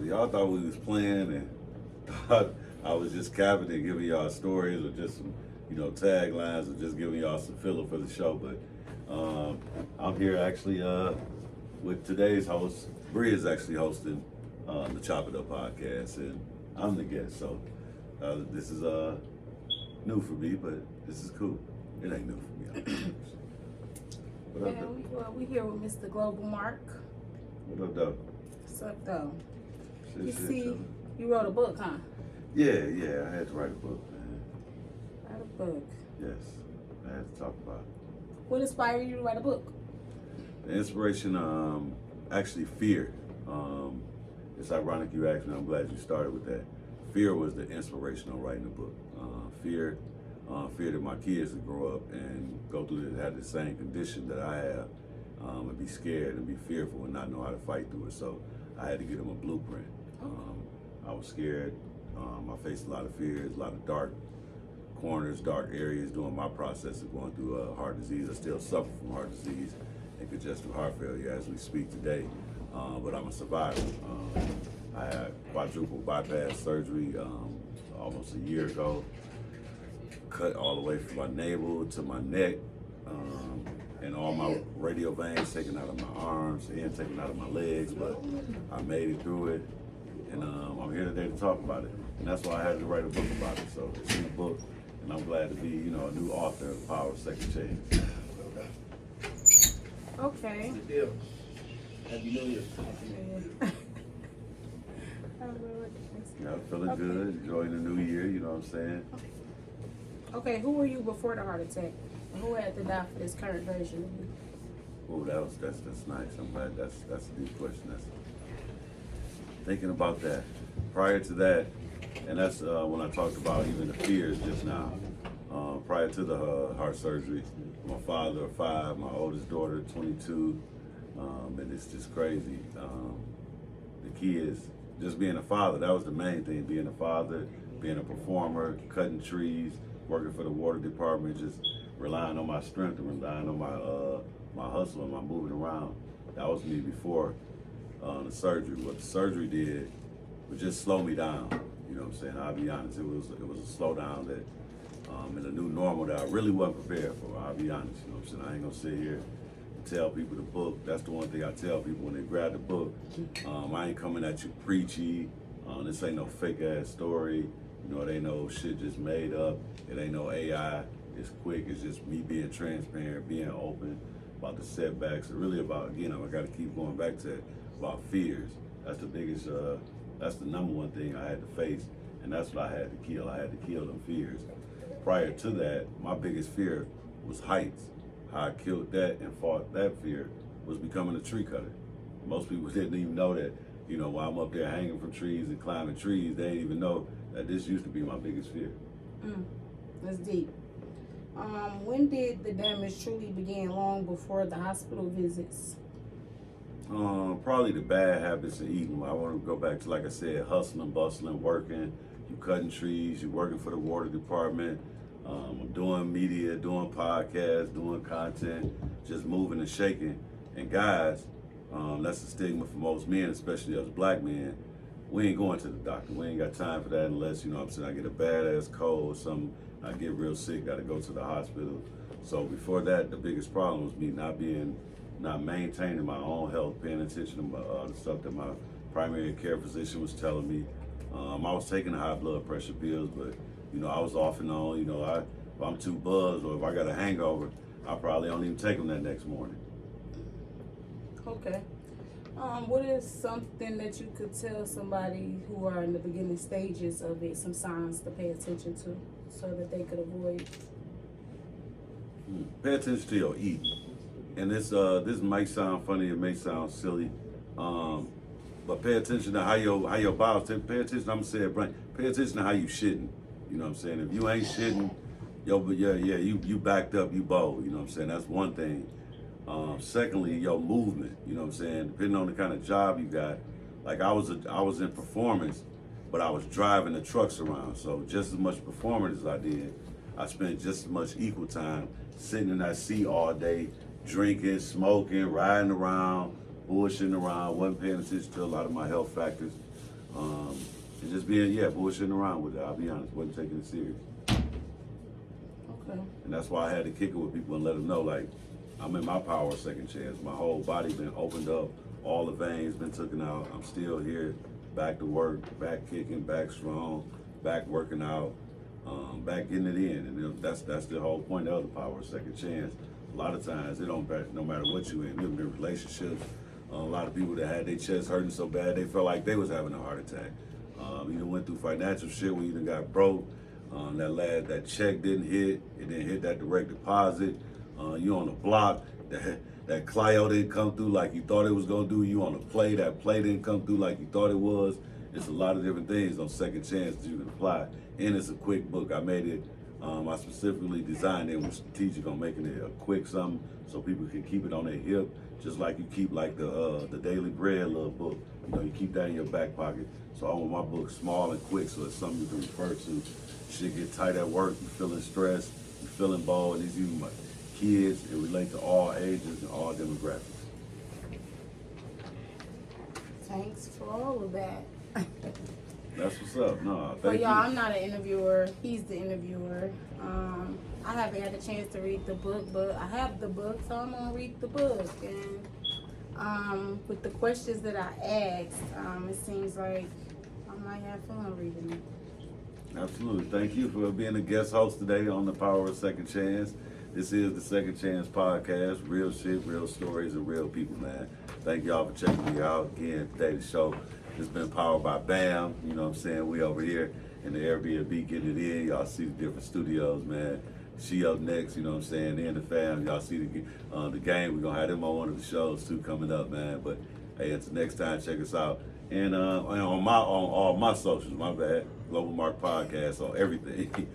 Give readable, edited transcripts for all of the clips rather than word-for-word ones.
So y'all thought we was playing and thought I was just capping and giving y'all stories or just some, taglines or just giving y'all some filler for the show. But I'm here actually with today's host. Bree is actually hosting the Chop It Up podcast, and I'm the guest. So this is new for me, but this is cool. It ain't new for me. What up, though? We here with Mr. Global Mark. What up, though? What's up, though? Shit, You wrote a book, huh? Yeah, I had to write a book, man. Write a book. Yes, I had to talk about it. What inspired you to write a book? The inspiration, actually fear. It's ironic you asked me, I'm glad you started with that. Fear was the inspiration of writing the book. Fear that my kids would grow up and go through this, have the same condition that I have, and be scared and be fearful and not know how to fight through it. So I had to get them a blueprint. I was scared. I faced a lot of fears, a lot of dark corners, dark areas during my process of going through heart disease. I still suffer from heart disease and congestive heart failure as we speak today, but I'm a survivor. I had quadruple bypass surgery almost a year ago, cut all the way from my navel to my neck, and all my radial veins taken out of my arms and taken out of my legs, but I made it through it, and I'm here today to talk about it. And that's why I had to write a book about it. So it's in the book, and I'm glad to be, a new author of Power of Second Chance. Okay. What's the deal? Happy New Year. Yeah, feeling good, enjoying the new year, you know what I'm saying? Okay, who were you before the heart attack? And who had to die for this current version of you? Oh, that's nice. I'm glad that's a deep question. That's thinking about that. Prior to that, and that's when I talked about even the fears just now. Prior to the heart surgery, my father 5, my oldest daughter 22, and it's just crazy. The kids, just being a father, that was the main thing. Being a father, being a performer, cutting trees, working for the water department, just relying on my strength and relying on my hustle and my moving around. That was me before the surgery. What the surgery did was just slow me down. You know what I'm saying? I'll be honest, it was a slowdown that in a new normal that I really wasn't prepared for. I'll be honest, you know what I'm saying? I ain't gonna sit here and tell people the book. That's the one thing I tell people when they grab the book. I ain't coming at you preachy. This ain't no fake ass story. It ain't no shit just made up. It ain't no AI. It's quick. It's just me being transparent, being open about the setbacks. It's really about, again, I gotta keep going back to it, about fears. That's the biggest, that's the number one thing I had to face, and that's what I had to kill. I had to kill them fears. Prior to that, my biggest fear was heights. How I killed that and fought that fear was becoming a tree cutter. Most people didn't even know that, while I'm up there hanging from trees and climbing trees, they didn't even know that this used to be my biggest fear. That's deep. When did the damage truly begin? Long before the hospital visits? Probably the bad habits of eating. I want to go back to, like I said, hustling, bustling, working. You cutting trees, you working for the water department, doing media, doing podcasts, doing content, just moving and shaking. And guys, that's the stigma for most men, especially us black men. We ain't going to the doctor. We ain't got time for that unless, I get a badass cold or something, I get real sick, gotta go to the hospital. So before that, the biggest problem was me not maintaining my own health, paying attention to the stuff that my primary care physician was telling me. I was taking high blood pressure pills, but I was off and on. If I'm too buzzed or if I got a hangover, I probably don't even take them that next morning. Okay. What is something that you could tell somebody who are in the beginning stages of it, some signs to pay attention to so that they could avoid? Pay attention to your eating. And this might sound funny, it may sound silly, but pay attention to how your bowels. Pay attention. I'm gonna say it blank. Pay attention to how you shitting. You know what I'm saying? If you ain't shitting, you backed up, you bold. You know what I'm saying? That's one thing. Secondly, your movement. You know what I'm saying? Depending on the kind of job you got. Like I was in performance, but I was driving the trucks around. So just as much performance as I did, I spent just as much equal time sitting in that seat all day, drinking, smoking, riding around, bullshitting around, wasn't paying attention to a lot of my health factors. And just being, bullshitting around with it. I'll be honest, wasn't taking it serious. Okay. And that's why I had to kick it with people and let them know, like, I'm in my power of second chance. My whole body been opened up, all the veins been taken out. I'm still here, back to work, back kicking, back strong, back working out, back getting it in. And that's the whole point of the power of second chance. A lot of times, it don't matter, no matter what you in. You've been in relationships. A lot of people that had their chest hurting so bad they felt like they was having a heart attack. You done went through financial shit where you done got broke. That check didn't hit. It didn't hit that direct deposit. You on the block. That Clio didn't come through like you thought it was gonna do. You on the play. That play didn't come through like you thought it was. It's a lot of different things on second chance that you can apply. And it's a quick book. I made it. I specifically designed it and was strategic on making it a quick something so people can keep it on their hip, just like you keep like the Daily Bread little book. You know, you keep that in your back pocket. So I want my book small and quick, so it's something you can refer to. Shit get tight at work, you feeling stressed, you feeling bored, and these even my kids. It relate to all ages and all demographics. Thanks for all of that. That's what's up. No, But thank y'all, you. I'm not an interviewer. He's the interviewer. I haven't had a chance to read the book, but I have the book, so I'm gonna read the book. And with the questions that I asked, it seems like I might have fun reading it. Absolutely. Thank you for being a guest host today on The Power of Second Chance. This is the Second Chance Podcast. Real shit, real stories, and real people, man. Thank y'all for checking me out. Again, today's show has been powered by BAM. You know what I'm saying? We over here in the Airbnb getting it in. Y'all see the different studios, man. She up next, you know what I'm saying? And the fam, y'all see the game. We're going to have them on one of the shows, too, coming up, man. But, hey, until next time, check us out. And on all my socials, my bad, Global Mark Podcast on everything.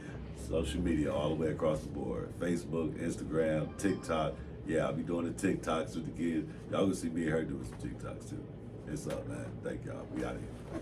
Social media all the way across the board. Facebook, Instagram, TikTok. Yeah, I'll be doing the TikToks with the kids. Y'all gonna see me and her doing some TikToks too. It's up, man. Thank y'all. We out of here.